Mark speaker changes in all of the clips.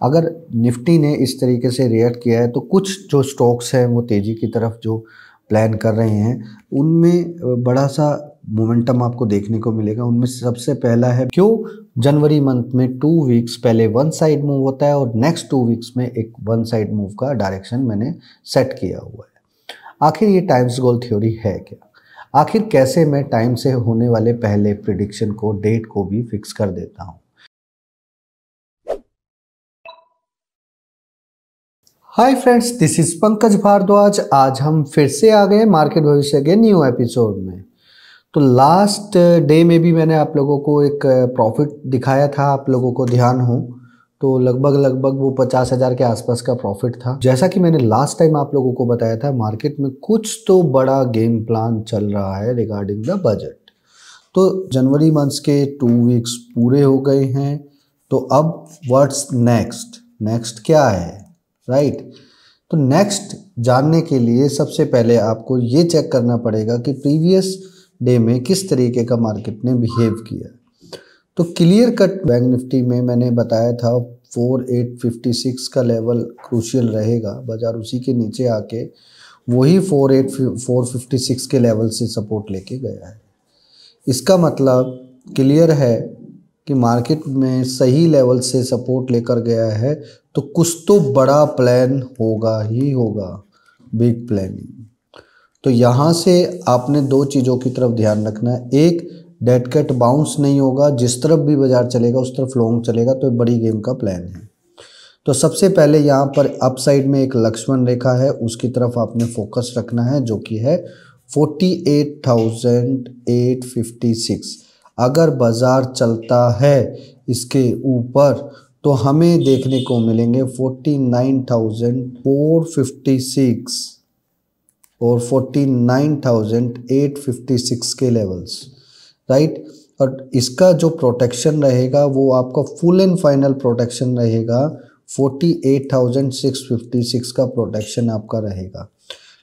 Speaker 1: अगर निफ्टी ने इस तरीके से रिएक्ट किया है तो कुछ जो स्टॉक्स हैं वो तेज़ी की तरफ जो प्लान कर रहे हैं उनमें बड़ा सा मोमेंटम आपको देखने को मिलेगा। उनमें सबसे पहला है क्यों जनवरी मंथ में 2 वीक्स पहले वन साइड मूव होता है और नेक्स्ट 2 वीक्स में एक वन साइड मूव का डायरेक्शन मैंने सेट किया हुआ है। आखिर ये टाइम्स गोल थ्योरी है क्या? आखिर कैसे मैं टाइम से होने वाले पहले प्रिडिक्शन को, डेट को भी फिक्स कर देता हूँ। Hi friends, this is Pankaj Bhardwaj. आज हम फिर से आ गए मार्केट भविष्य के न्यू एपिसोड में। तो लास्ट डे में भी मैंने आप लोगों को एक प्रॉफिट दिखाया था, आप लोगों को ध्यान हो तो लगभग वो 50,000 के आसपास का प्रॉफिट था। जैसा कि मैंने लास्ट टाइम आप लोगों को बताया था, मार्केट में कुछ तो बड़ा गेम प्लान चल रहा है रिगार्डिंग द बजट। तो जनवरी मंथ्स के 2 वीक्स पूरे हो गए हैं, तो अब व्हाट्स नेक्स्ट क्या है, राइट? तो नेक्स्ट जानने के लिए सबसे पहले आपको ये चेक करना पड़ेगा कि प्रीवियस डे में किस तरीके का मार्केट ने बिहेव किया। तो क्लियर कट बैंक निफ्टी में मैंने बताया था 4856 का लेवल क्रूशियल रहेगा। बाजार उसी के नीचे आके वही 456 के लेवल से सपोर्ट लेके गया है। इसका मतलब क्लियर है कि मार्केट में सही लेवल से सपोर्ट लेकर गया है, तो कुछ तो बड़ा प्लान होगा ही होगा, बिग प्लानिंग। तो यहाँ से आपने 2 चीज़ों की तरफ ध्यान रखना है। एक, डेड कैट बाउंस नहीं होगा, जिस तरफ भी बाजार चलेगा उस तरफ लॉन्ग चलेगा, तो एक बड़ी गेम का प्लान है। तो सबसे पहले यहाँ पर अपसाइड में एक लक्ष्मण रेखा है, उसकी तरफ आपने फोकस रखना है, जो कि है 48,856। अगर बाजार चलता है इसके ऊपर तो हमें देखने को मिलेंगे 49,456 और 49,856 के लेवल्स, राइट? और इसका जो प्रोटेक्शन रहेगा वो आपका फुल एंड फाइनल प्रोटेक्शन रहेगा, 48,656 का प्रोटेक्शन आपका रहेगा।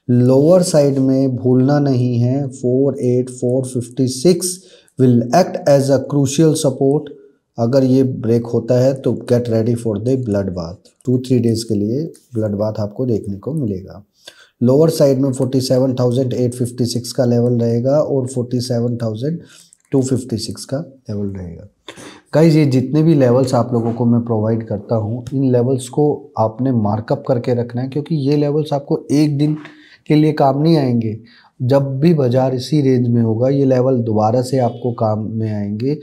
Speaker 1: लोअर साइड में भूलना नहीं है, 48,456 will act as a crucial support. अगर ये ब्रेक होता है तो get ready for the blood bath. 2-3 days के लिए ब्लड बाथ आपको देखने को मिलेगा। लोअर साइड में 47,856 का लेवल रहेगा और 47,256 का लेवल रहेगा। गाइस, ये जितने भी लेवल्स आप लोगों को मैं प्रोवाइड करता हूँ, इन लेवल्स को आपने मार्कअप करके रखना है, क्योंकि ये लेवल्स आपको एक दिन के लिए काम नहीं आएंगे। जब भी बाजार इसी रेंज में होगा ये लेवल दोबारा से आपको काम में आएंगे।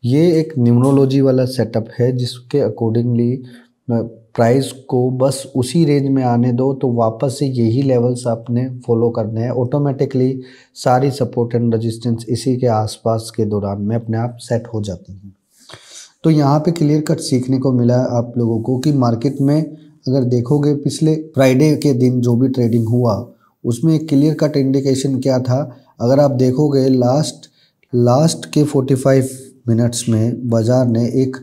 Speaker 1: ये एक न्यूमरोलॉजी वाला सेटअप है, जिसके अकॉर्डिंगली प्राइस को बस उसी रेंज में आने दो, तो वापस से यही लेवल्स आपने फॉलो करने हैं। ऑटोमेटिकली सारी सपोर्ट एंड रेजिस्टेंस इसी के आसपास के दौरान में अपने आप सेट हो जाती हैं। तो यहाँ पे क्लियर कट सीखने को मिला आप लोगों को कि मार्केट में अगर देखोगे पिछले फ्राइडे के दिन जो भी ट्रेडिंग हुआ उसमें एक क्लियर कट इंडिकेशन क्या था। अगर आप देखोगे लास्ट के 45 मिनट्स में बाजार ने एक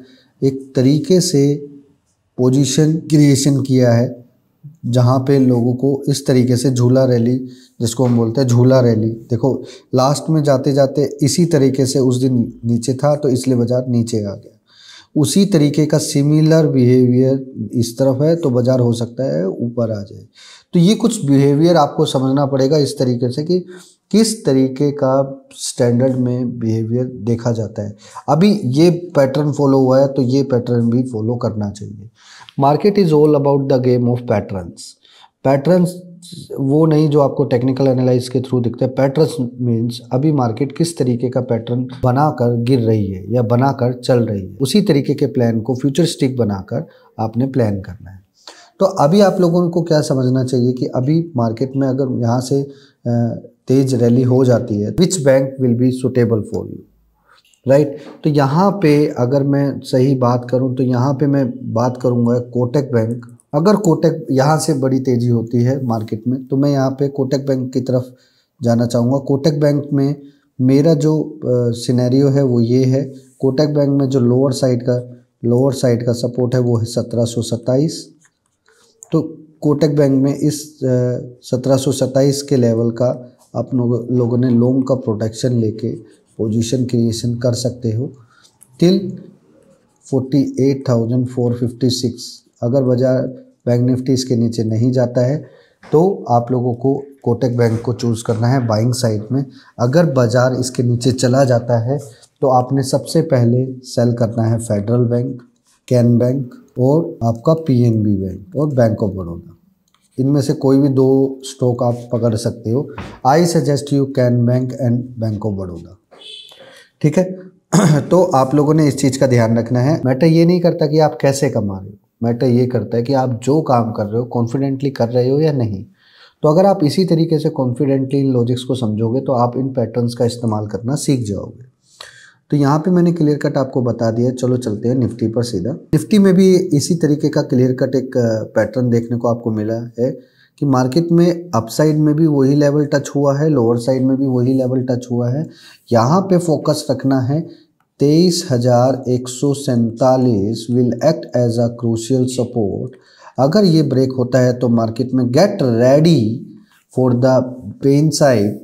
Speaker 1: तरीके से पोजीशन क्रिएशन किया है, जहाँ पे लोगों को इस तरीके से झूला रैली, जिसको हम बोलते हैं झूला रैली, देखो लास्ट में जाते जाते इसी तरीके से उस दिन नीचे था तो इसलिए बाजार नीचे आ गया। उसी तरीके का सिमिलर बिहेवियर इस तरफ है, तो बाजार हो सकता है ऊपर आ जाए। तो ये कुछ बिहेवियर आपको समझना पड़ेगा इस तरीके से कि किस तरीके का स्टैंडर्ड में बिहेवियर देखा जाता है। अभी ये पैटर्न फॉलो हुआ है तो ये पैटर्न भी फॉलो करना चाहिए। Market is all about the game of patterns वो नहीं जो आपको टेक्निकल एनालिसिस के थ्रू दिखते हैं। पैटर्न्स मीन्स अभी मार्केट किस तरीके का पैटर्न बनाकर गिर रही है या बनाकर चल रही है, उसी तरीके के प्लान को फ्यूचरिस्टिक बनाकर आपने प्लान करना है। तो अभी आप लोगों को क्या समझना चाहिए कि अभी मार्केट में अगर यहाँ से तेज रैली हो जाती है, which bank will be suitable for you, right? तो यहाँ पे अगर मैं सही बात करूँ तो यहाँ पे मैं बात करूँगा कोटक बैंक। अगर कोटक यहाँ से बड़ी तेज़ी होती है मार्केट में तो मैं यहाँ पे कोटक बैंक की तरफ जाना चाहूँगा। कोटक बैंक में मेरा जो सिनेरियो है वो ये है, कोटक बैंक में जो लोअर साइड का सपोर्ट है वो है 1727। तो कोटक बैंक में इस 1727 के लेवल का आप लोगों ने लॉन्ग का प्रोटेक्शन लेके पोजीशन क्रिएशन कर सकते हो टिल 48,456 अगर बाजार बैंक निफ्टी इसके नीचे नहीं जाता है तो आप लोगों को कोटक बैंक को चूज़ करना है बाइंग साइड में। अगर बाजार इसके नीचे चला जाता है तो आपने सबसे पहले सेल करना है फेडरल बैंक, कैन बैंक और आपका पीएनबी बैंक और बैंक ऑफ बड़ौदा। इनमें से कोई भी 2 स्टॉक आप पकड़ सकते हो। I suggest you can bank and bank of Baroda. ठीक है तो आप लोगों ने इस चीज़ का ध्यान रखना है। मैटर ये नहीं करता कि आप कैसे कमा रहे हो, मैटर ये करता है कि आप जो काम कर रहे हो कॉन्फिडेंटली कर रहे हो या नहीं। तो अगर आप इसी तरीके से कॉन्फिडेंटली इन लॉजिक्स को समझोगे तो आप इन पैटर्न्स का इस्तेमाल करना सीख जाओगे। तो यहाँ पे मैंने क्लियर कट आपको बता दिया। चलो चलते हैं निफ्टी पर सीधा। निफ्टी में भी इसी तरीके का क्लियर कट एक पैटर्न देखने को आपको मिला है कि मार्केट में अपसाइड में भी वही लेवल टच हुआ है, लोअर साइड में भी वही लेवल टच हुआ है। यहाँ पे फोकस रखना है 23,147 will act as a crucial support. अगर ये ब्रेक होता है तो मार्केट में get ready for the pain side.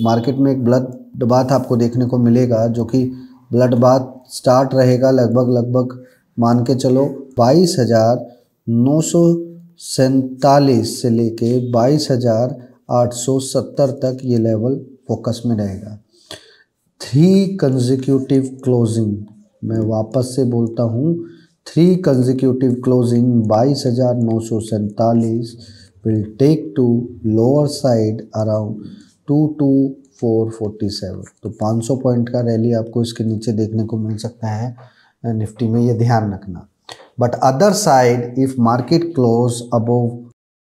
Speaker 1: Market में एक ब्लड बाथ आपको देखने को मिलेगा, जो कि ब्लड बाथ स्टार्ट रहेगा लगभग मान के चलो 22,947 से लेके 22,870 तक ये लेवल फोकस में रहेगा। 3 कंसेक्यूटिव क्लोजिंग, मैं वापस से बोलता हूँ 3 consecutive closing 22,947 will take to lower side around 22,447। तो 500 पॉइंट का रैली आपको इसके नीचे देखने को मिल सकता है निफ्टी में, ये ध्यान रखना। But other side if market close above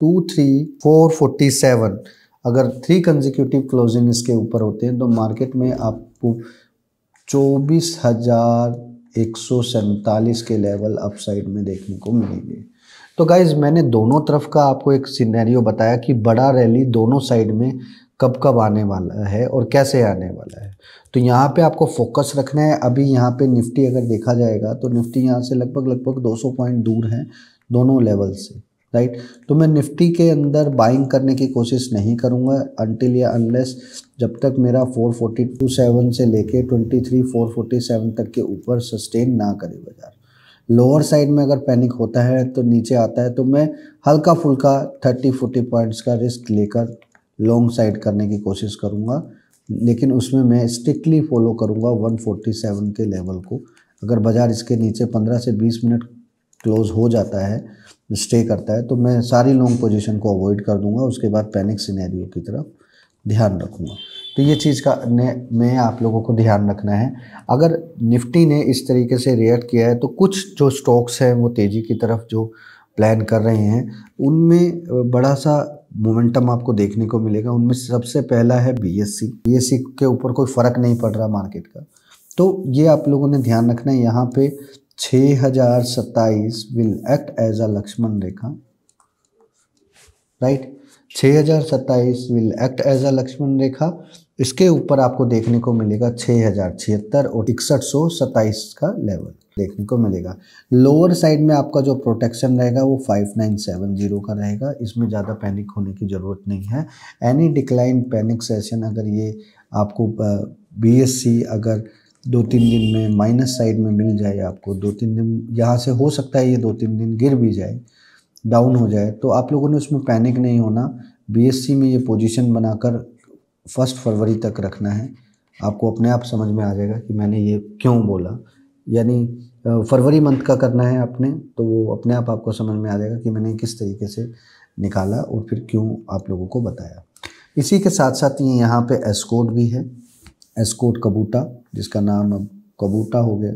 Speaker 1: 23,447, अगर 3 कंसेक्यूटिव क्लोजिंग इसके ऊपर होते हैं तो मार्केट में आपको 24,147 के लेवल अपसाइड में देखने को मिलेंगे। तो गाइज मैंने दोनों तरफ का आपको एक सिनेरियो बताया कि बड़ा रैली दोनों साइड में कब आने वाला है और कैसे आने वाला है। तो यहाँ पे आपको फोकस रखना है। अभी यहाँ पे निफ्टी अगर देखा जाएगा तो निफ्टी यहाँ से लगभग 200 पॉइंट दूर है दोनों लेवल से, राइट। तो मैं निफ्टी के अंदर बाइंग करने की कोशिश नहीं करूँगा अनटिल या अनलेस जब तक मेरा 442.7 से लेके 23,447 तक के ऊपर सस्टेन ना करे बाजार। लोअर साइड में अगर पैनिक होता है तो नीचे आता है तो मैं हल्का फुल्का 30-40 पॉइंट्स का रिस्क लेकर लॉन्ग साइड करने की कोशिश करूँगा, लेकिन उसमें मैं स्ट्रिक्टली फॉलो करूँगा 147 के लेवल को। अगर बाज़ार इसके नीचे 15 से 20 मिनट क्लोज हो जाता है, स्टे करता है, तो मैं सारी लॉन्ग पोजीशन को अवॉइड कर दूंगा। उसके बाद पैनिक सिनेरियो की तरफ ध्यान रखूँगा। तो ये चीज़ का में आप लोगों को ध्यान रखना है। अगर निफ्टी ने इस तरीके से रिएक्ट किया है तो कुछ जो स्टॉक्स हैं वो तेज़ी की तरफ जो प्लान कर रहे हैं उनमें बड़ा सा मोमेंटम आपको देखने को मिलेगा। उनमें सबसे पहला है बीएससी के ऊपर कोई फ़र्क नहीं पड़ रहा मार्केट का, तो ये आप लोगों ने ध्यान रखना है। यहाँ पे 6,027 will act as a Lakshman rekha, right. 6,027 will act as a Lakshman rekha. इसके ऊपर आपको देखने को मिलेगा 6,076 और 6127 का लेवल देखने को मिलेगा। लोअर साइड में आपका जो प्रोटेक्शन रहेगा वो 5970 का रहेगा। इसमें ज़्यादा पैनिक होने की ज़रूरत नहीं है। एनी डिक्लाइन पैनिक सेशन अगर ये आपको बीएससी अगर 2-3 दिन में माइनस साइड में मिल जाए, आपको 2-3 दिन यहाँ से हो सकता है ये 2-3 दिन गिर भी जाए, डाउन हो जाए, तो आप लोगों ने उसमें पैनिक नहीं होना। बीएससी में ये पोजीशन बनाकर 1 फरवरी तक रखना है। आपको अपने आप समझ में आ जाएगा कि मैंने ये क्यों बोला, यानी फरवरी मंथ का करना है अपने, तो वो अपने आप आपको समझ में आ जाएगा कि मैंने किस तरीके से निकाला और फिर क्यों आप लोगों को बताया। इसी के साथ साथ ये यहाँ पे एस्कोट भी है, एस्कोट कबूटा, जिसका नाम अब कबूटा हो गया,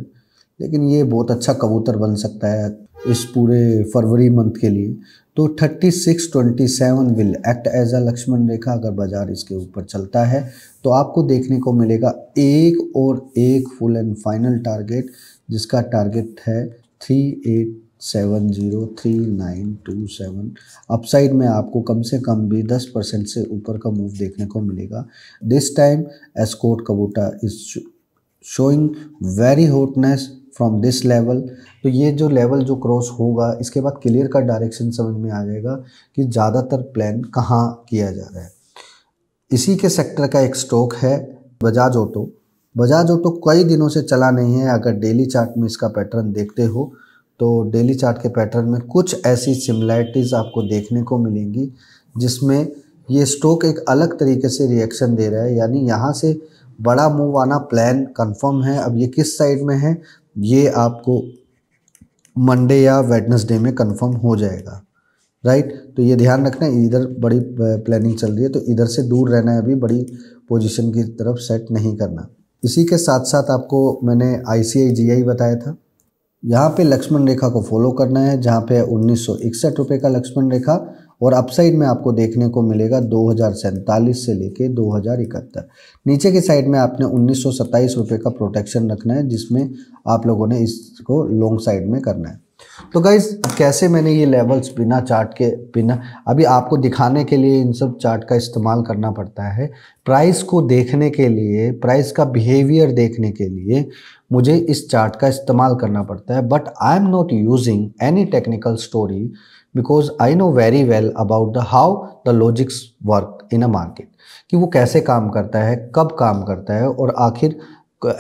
Speaker 1: लेकिन ये बहुत अच्छा कबूतर बन सकता है इस पूरे फरवरी मंथ के लिए। तो 3627 will act as a Lakshman rekha. अगर बाजार इसके ऊपर चलता है तो आपको देखने को मिलेगा एक फुल एंड फाइनल टारगेट, जिसका टारगेट है 38703927। अपसाइड में आपको कम से कम भी 10% से ऊपर का मूव देखने को मिलेगा। This time Escorts कबूटा is showing very hotness from this level. तो ये जो लेवल जो क्रॉस होगा इसके बाद क्लियर का डायरेक्शन समझ में आ जाएगा कि ज़्यादातर प्लान कहाँ किया जा रहा है। इसी के सेक्टर का एक स्टॉक है बजाज ऑटो। बजाज ऑटो कई दिनों से चला नहीं है। अगर डेली चार्ट में इसका पैटर्न देखते हो तो डेली चार्ट के पैटर्न में कुछ ऐसी सिमिलैरिटीज़ आपको देखने को मिलेंगी जिसमें ये स्टॉक एक अलग तरीके से रिएक्शन दे रहा है, यानी यहाँ से बड़ा मूव आना प्लान कंफर्म है। अब ये किस साइड में है ये आपको मंडे या वेडनेसडे में कंफर्म हो जाएगा, राइट। तो ये ध्यान रखना है, इधर बड़ी प्लानिंग चल रही है तो इधर से दूर रहना है, अभी बड़ी पोजीशन की तरफ सेट नहीं करना। इसी के साथ साथ आपको मैंने ICIGI बताया था, यहाँ पे लक्ष्मण रेखा को फॉलो करना है, जहाँ पे 1961 रुपये का लक्ष्मण रेखा, और अपसाइड में आपको देखने को मिलेगा 2047 से लेके 2071। नीचे की साइड में आपने 1927 रुपये का प्रोटेक्शन रखना है, जिसमें आप लोगों ने इसको लॉन्ग साइड में करना है। तो गाइज कैसे मैंने ये लेवल्स बिना चार्ट के, बिना अभी आपको दिखाने के लिए इन सब चार्ट का इस्तेमाल करना पड़ता है। प्राइस को देखने के लिए, प्राइस का बिहेवियर देखने के लिए मुझे इस चार्ट का इस्तेमाल करना पड़ता है। But I am not using any technical story because I know very well about the how the logics work in a market, कि वो कैसे काम करता है, कब काम करता है, और आखिर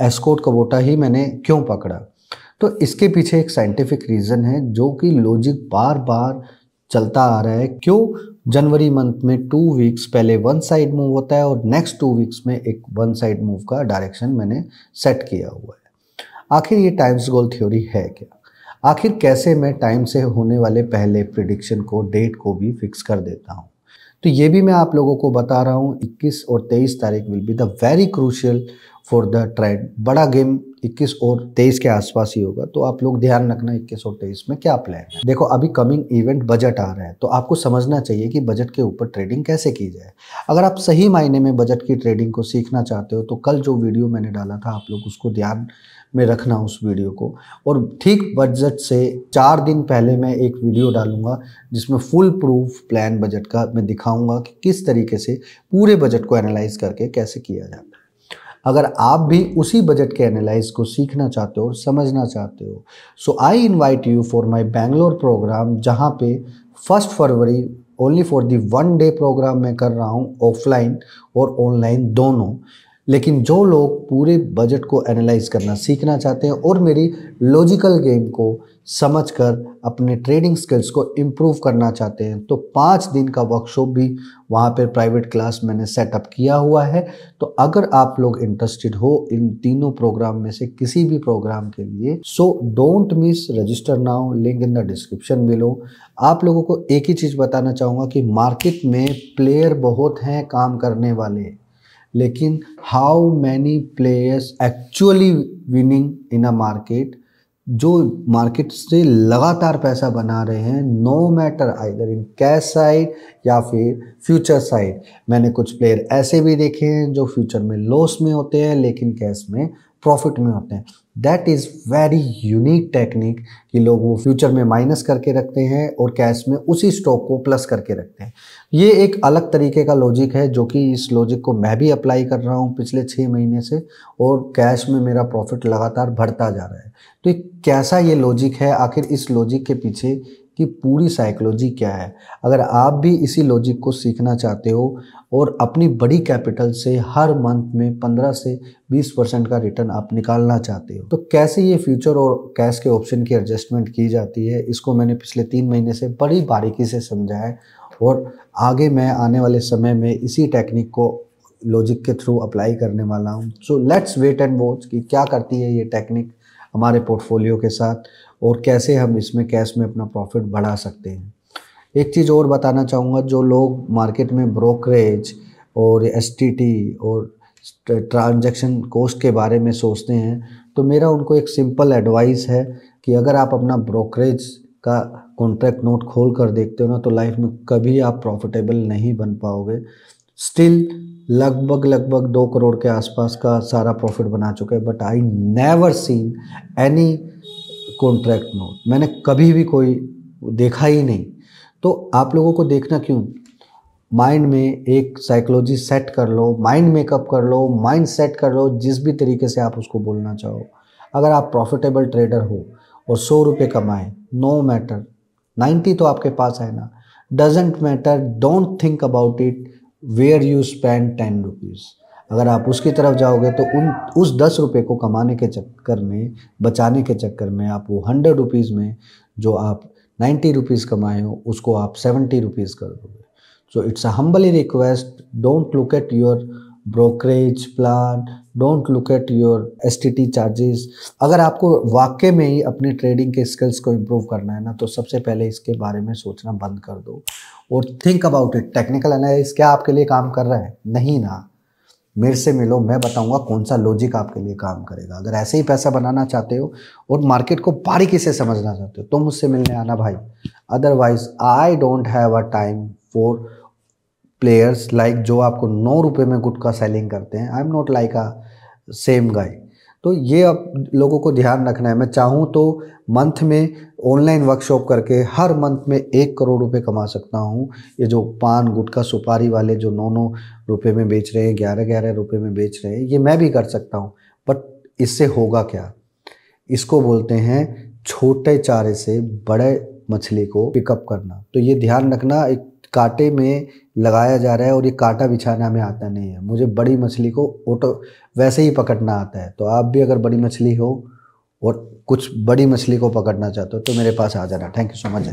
Speaker 1: एस्कॉर्ट कबोटा ही मैंने क्यों पकड़ा। तो इसके पीछे एक साइंटिफिक रीज़न है जो कि लॉजिक बार बार चलता आ रहा है। क्यों जनवरी मंथ में 2 वीक्स पहले वन साइड मूव होता है और नेक्स्ट 2 वीक्स में एक वन साइड मूव का डायरेक्शन मैंने सेट किया हुआ है। आखिर ये टाइम्स गोल थ्योरी है क्या? आखिर कैसे मैं टाइम से होने वाले पहले प्रिडिक्शन को, डेट को भी फिक्स कर देता हूँ? तो ये भी मैं आप लोगों को बता रहा हूँ। 21 और 23 तारीख will be the very crucial for the trade. बड़ा गेम 21 और 23 के आसपास ही होगा, तो आप लोग ध्यान रखना 21 और 23 में क्या प्लान है। देखो अभी कमिंग इवेंट बजट आ रहा है, तो आपको समझना चाहिए कि बजट के ऊपर ट्रेडिंग कैसे की जाए। अगर आप सही मायने में बजट की ट्रेडिंग को सीखना चाहते हो तो कल जो वीडियो मैंने डाला था आप लोग उसको ध्यान में रखना उस वीडियो को। और ठीक बजट से 4 दिन पहले मैं एक वीडियो डालूंगा जिसमें फुल प्रूफ प्लान बजट का मैं दिखाऊंगा कि किस तरीके से पूरे बजट को एनालाइज करके कैसे किया जाता है। अगर आप भी उसी बजट के एनालाइज को सीखना चाहते हो और समझना चाहते हो, so I invite you for my Bangalore program, जहां पे 1 February only for the 1 day program मैं कर रहा हूं, ऑफलाइन और ऑनलाइन दोनों। लेकिन जो लोग पूरे बजट को एनालाइज करना सीखना चाहते हैं और मेरी लॉजिकल गेम को समझकर अपने ट्रेडिंग स्किल्स को इम्प्रूव करना चाहते हैं, तो 5 दिन का वर्कशॉप भी वहाँ पर प्राइवेट क्लास मैंने सेटअप किया हुआ है। तो अगर आप लोग इंटरेस्टेड हो इन तीनों प्रोग्राम में से किसी भी प्रोग्राम के लिए, so don't miss, register now, link in the description below. आप लोगों को एक ही चीज़ बताना चाहूँगा कि मार्केट में प्लेयर बहुत हैं काम करने वाले, लेकिन how many players actually winning in a market, जो मार्केट से लगातार पैसा बना रहे हैं, no matter either in cash side या फिर फ्यूचर साइड। मैंने कुछ प्लेयर ऐसे भी देखे हैं जो फ्यूचर में लॉस में होते हैं लेकिन कैश में प्रॉफिट में होते हैं। That is very unique technique कि लोग वो फ्यूचर में माइनस करके रखते हैं और कैश में उसी स्टॉक को प्लस करके रखते हैं। ये एक अलग तरीके का लॉजिक है जो कि इस लॉजिक को मैं भी अप्लाई कर रहा हूँ पिछले 6 महीने से, और कैश में मेरा प्रॉफिट लगातार बढ़ता जा रहा है। तो कैसा ये लॉजिक है, आखिर इस लॉजिक के पीछे की पूरी साइकोलॉजी क्या है? अगर आप भी इसी लॉजिक को सीखना चाहते हो और अपनी बड़ी कैपिटल से हर मंथ में 15 से 20% का रिटर्न आप निकालना चाहते हो, तो कैसे ये फ्यूचर और कैश के ऑप्शन की एडजस्टमेंट की जाती है, इसको मैंने पिछले 3 महीने से बड़ी बारीकी से समझा है। और आगे मैं आने वाले समय में इसी टेक्निक को लॉजिक के थ्रू अप्लाई करने वाला हूँ। So let's wait and watch कि क्या करती है ये टेक्निक हमारे पोर्टफोलियो के साथ और कैसे हम इसमें कैश में अपना प्रॉफिट बढ़ा सकते हैं। एक चीज़ और बताना चाहूँगा, जो लोग मार्केट में ब्रोकरेज और एसटीटी और ट्रांजैक्शन कॉस्ट के बारे में सोचते हैं, तो मेरा उनको एक सिंपल एडवाइस है कि अगर आप अपना ब्रोकरेज का कॉन्ट्रैक्ट नोट खोल कर देखते हो ना, तो लाइफ में कभी आप प्रॉफिटेबल नहीं बन पाओगे। स्टिल लगभग 2 करोड़ के आसपास का सारा प्रॉफिट बना चुके हैं, but I never seen any contract note. मैंने कभी भी कोई देखा ही नहीं। तो आप लोगों को देखना क्यों? माइंड में एक साइकोलॉजी सेट कर लो, माइंड मेकअप कर लो, माइंड सेट कर लो, जिस भी तरीके से आप उसको बोलना चाहो। अगर आप प्रॉफिटेबल ट्रेडर हो और 100 रुपये कमाए, नो मैटर 90 तो आपके पास है ना, doesn't matter, don't think about it where you spend 10 rupees. अगर आप उसकी तरफ जाओगे तो उस 10 रुपये को कमाने के चक्कर में, बचाने के चक्कर में आप वो 100 रुपीज़ में जो आप 90 रुपीज़ कमाए हो उसको आप 70 रुपीज़ कर दोगे। So it's a humbly request, don't look at your brokerage plan, don't look at your STT charges. अगर आपको वाकई में ही अपनी ट्रेडिंग के स्किल्स को इम्प्रूव करना है ना, तो सबसे पहले इसके बारे में सोचना बंद कर दो और think about it. Technical analysis क्या आपके लिए काम कर रहा है? नहीं ना। मेरे से मिलो, मैं बताऊंगा कौन सा लॉजिक आपके लिए काम करेगा। अगर ऐसे ही पैसा बनाना चाहते हो और मार्केट को बारीकी से समझना चाहते हो तो मुझसे मिलने आना भाई। Otherwise I don't have a time for players like जो आपको 9 रुपये में गुटखा सेलिंग करते हैं। I am not like a same guy. तो ये अब लोगों को ध्यान रखना है। मैं चाहूँ तो मंथ में ऑनलाइन वर्कशॉप करके हर मंथ में 1 करोड़ रुपए कमा सकता हूँ। ये जो पान गुटखा सुपारी वाले जो 9-9 रुपये में बेच रहे हैं, 11-11 रुपये में बेच रहे हैं, ये मैं भी कर सकता हूँ। बट इससे होगा क्या? इसको बोलते हैं छोटे चारे से बड़े मछली को पिकअप करना। तो ये ध्यान रखना, एक कांटे में लगाया जा रहा है और ये कांटा बिछाना हमें आता नहीं है। मुझे बड़ी मछली को ऑटो वैसे ही पकड़ना आता है। तो आप भी अगर बड़ी मछली हो और कुछ बड़ी मछली को पकड़ना चाहते हो तो मेरे पास आ जाना। Thank you so much.